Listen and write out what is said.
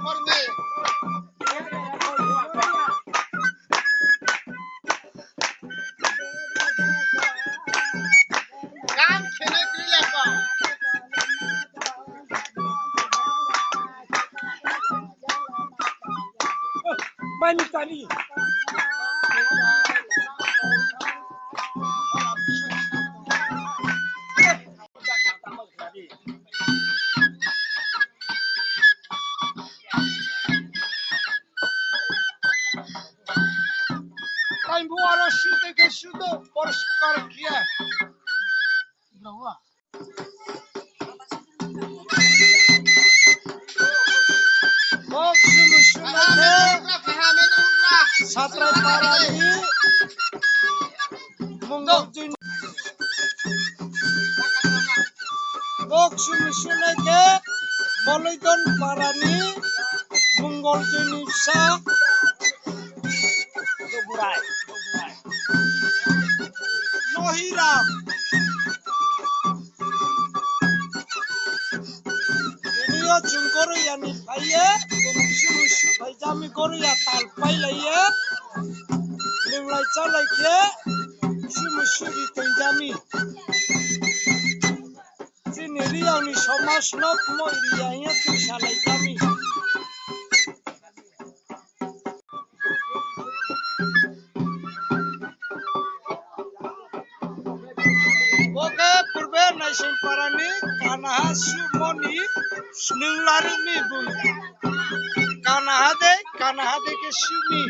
फरमे काम खेने क्रिया का Mani tani. टाइम बुआरा शुद्ध के शुद्ध परिष्कार किया Boxu mushulate satray parani mungolju. Boxu mushulate moloidon parani mungolju nipsa. Doburai. Nohiram. Iniyo jungkoru yani paye, mushu paijami koru ya talpai laiye, nimlai chalai ke, mushu di tenjami. Sini riau ni somas nok mo irianya tu salai jami. Oke purbe naisin parani kanaha sumoni ninglarumi bung. Kanahade ke sumi.